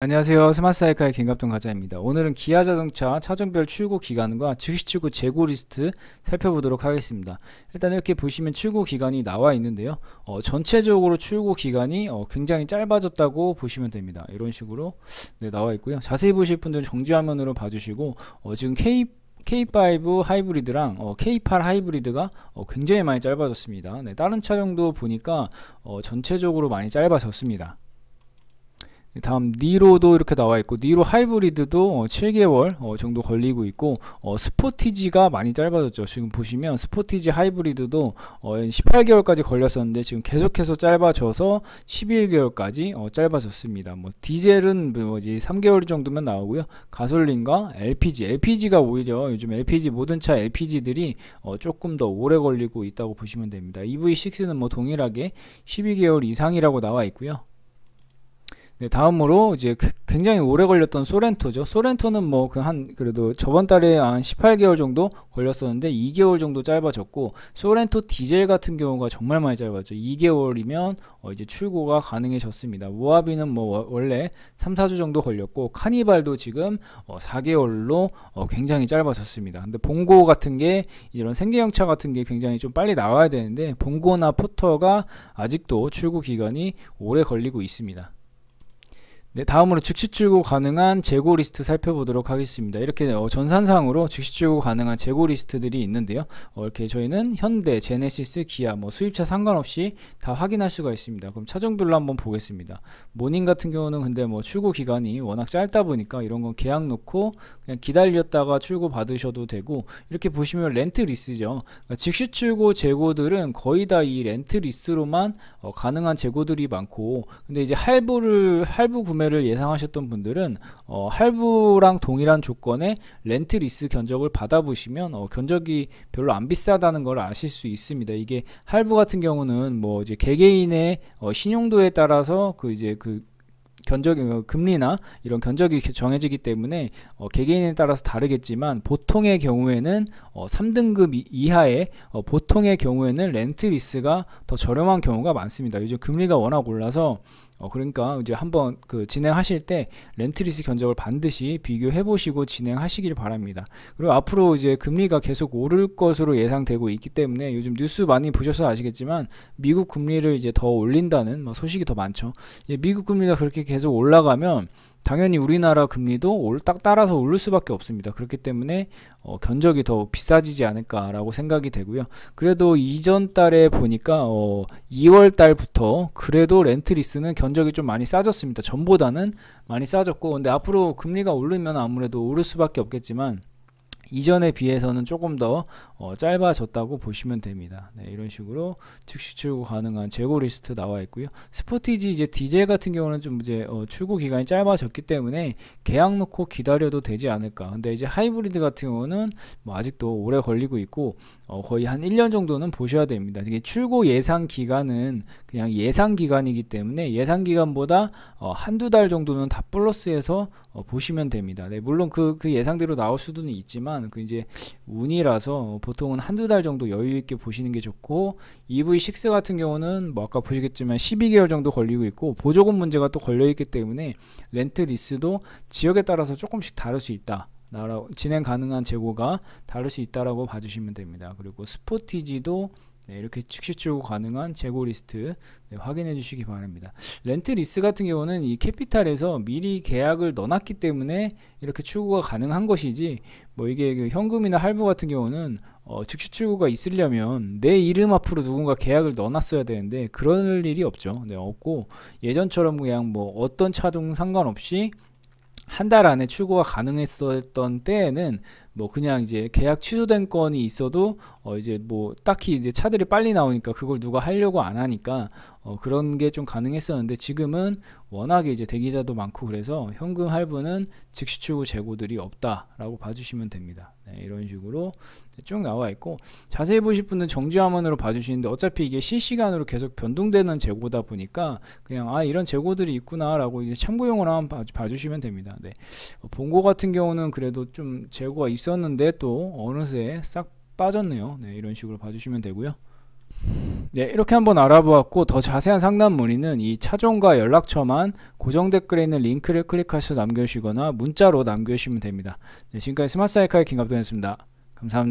안녕하세요. 스마트사이클의 김갑동 과장입니다. 오늘은 기아자동차 차종별 출고 기간과 즉시 출고 재고 리스트 살펴보도록 하겠습니다. 일단 이렇게 보시면 출고 기간이 나와 있는데요. 전체적으로 출고 기간이 굉장히 짧아졌다고 보시면 됩니다. 이런 식으로 나와 있고요. 자세히 보실 분들은 정지화면으로 봐주시고 지금 K5 하이브리드랑 K8 하이브리드가 굉장히 많이 짧아졌습니다. 다른 차종도 보니까 전체적으로 많이 짧아졌습니다. 다음 니로도 이렇게 나와 있고, 니로 하이브리드도 7개월 정도 걸리고 있고, 스포티지가 많이 짧아졌죠. 지금 보시면 스포티지 하이브리드도 18개월까지 걸렸었는데 지금 계속해서 짧아져서 11개월까지 짧아졌습니다. 뭐 디젤은 뭐지 3개월 정도면 나오고요. 가솔린과 LPG가 오히려 요즘 LPG 모든 차 LPG들이 조금 더 오래 걸리고 있다고 보시면 됩니다. EV6는 뭐 동일하게 12개월 이상이라고 나와 있고요. 다음으로 이제 굉장히 오래 걸렸던 소렌토죠. 소렌토는 뭐 그래도 저번 달에 한 18개월 정도 걸렸었는데 2개월 정도 짧아졌고, 소렌토 디젤 같은 경우가 정말 많이 짧았죠. 2개월이면 이제 출고가 가능해졌습니다. 모하비는 뭐 원래 3, 4주 정도 걸렸고, 카니발도 지금 4개월로 굉장히 짧아졌습니다. 근데 봉고 같은 게, 이런 생계형차 같은 게 굉장히 좀 빨리 나와야 되는데 봉고나 포터가 아직도 출고 기간이 오래 걸리고 있습니다. 다음으로 즉시 출고 가능한 재고 리스트 살펴보도록 하겠습니다. 이렇게 전산상으로 즉시 출고 가능한 재고 리스트들이 있는데요. 이렇게 저희는 현대, 제네시스, 기아 뭐 수입차 상관없이 다 확인할 수가 있습니다. 그럼 차종별로 한번 보겠습니다. 모닝 같은 경우는 근데 뭐 출고 기간이 워낙 짧다 보니까 이런 건 계약 놓고 그냥 기다렸다가 출고 받으셔도 되고, 이렇게 보시면 렌트 리스죠. 그러니까 즉시 출고 재고들은 거의 다 이 렌트 리스로만 가능한 재고들이 많고, 근데 이제 할부 구매를 예상하셨던 분들은 할부랑 동일한 조건의 렌트 리스 견적을 받아보시면 견적이 별로 안 비싸다는 걸 아실 수 있습니다. 이게 할부 같은 경우는 뭐 이제 개개인의 신용도에 따라서 견적이 금리나 이런 견적이 정해지기 때문에 개개인에 따라서 다르겠지만, 보통의 경우에는 3등급 이하의 보통의 경우에는 렌트 리스가 더 저렴한 경우가 많습니다. 요즘 금리가 워낙 올라서 그러니까 이제 한번 진행하실 때 렌트리스 견적을 반드시 비교해 보시고 진행하시길 바랍니다. 그리고 앞으로 이제 금리가 계속 오를 것으로 예상되고 있기 때문에, 요즘 뉴스 많이 보셔서 아시겠지만 미국 금리를 이제 더 올린다는 소식이 더 많죠. 미국 금리가 그렇게 계속 올라가면 당연히 우리나라 금리도 딱 따라서 오를 수밖에 없습니다. 그렇기 때문에 견적이 더 비싸지지 않을까라고 생각이 되고요. 그래도 이전 달에 보니까 2월 달부터 그래도 렌트 리스는 견적이 좀 많이 싸졌습니다. 전보다는 많이 싸졌고, 근데 앞으로 금리가 오르면 아무래도 오를 수밖에 없겠지만 이전에 비해서는 조금 더 짧아졌다고 보시면 됩니다. 이런 식으로 즉시 출고 가능한 재고 리스트 나와 있고요. 스포티지 이제 디젤 같은 경우는 좀 이제 출고 기간이 짧아졌기 때문에 계약 놓고 기다려도 되지 않을까. 근데 이제 하이브리드 같은 경우는 뭐 아직도 오래 걸리고 있고 거의 한 1년 정도는 보셔야 됩니다. 이게 출고 예상 기간은 그냥 예상 기간이기 때문에 예상 기간보다 한두 달 정도는 다 플러스해서 보시면 됩니다. 물론 그 예상대로 나올 수도 있지만 이제 운이라서 보통은 한두 달 정도 여유 있게 보시는 게 좋고, EV6 같은 경우는 뭐 아까 보시겠지만 12개월 정도 걸리고 있고, 보조금 문제가 또 걸려 있기 때문에 렌트 리스도 지역에 따라서 조금씩 다를 수 있다. 진행 가능한 재고가 다를 수 있다라고 봐주시면 됩니다. 그리고 스포티지도 이렇게 즉시 출고 가능한 재고 리스트 확인해 주시기 바랍니다. 렌트 리스 같은 경우는 이 캐피탈에서 미리 계약을 넣어놨기 때문에 이렇게 출고가 가능한 것이지, 뭐 이게 현금이나 할부 같은 경우는 즉시 출고가 있으려면 내 이름 앞으로 누군가 계약을 넣어놨어야 되는데 그럴 일이 없죠. 없고, 예전처럼 그냥 뭐 어떤 차종 상관없이 한 달 안에 출고가 가능했었던 때에는 뭐 그냥 이제 계약 취소된 건이 있어도 이제 뭐 딱히 이제 차들이 빨리 나오니까 그걸 누가 하려고 안 하니까 그런 게 좀 가능했었는데, 지금은 워낙에 이제 대기자도 많고 그래서 현금 할부는 즉시 출고 재고들이 없다라고 봐주시면 됩니다. 이런 식으로 쭉 나와 있고, 자세히 보실 분은 정지화면으로 봐주시는데 어차피 이게 실시간으로 계속 변동되는 재고다 보니까 그냥 이런 재고들이 있구나라고 이제 참고용으로 한번 봐주시면 됩니다. 봉고 같은 경우는 그래도 좀 재고가 있었는데 또 어느새 싹 빠졌네요. 이런 식으로 봐주시면 되고요. 네, 이렇게 한번 알아보았고, 더 자세한 상담 문의는 이 차종과 연락처만 고정 댓글에 있는 링크를 클릭하셔서 남겨주시거나 문자로 남겨주시면 됩니다. 네, 지금까지 스마트 사이카의 김갑돈이었습니다. 감사합니다.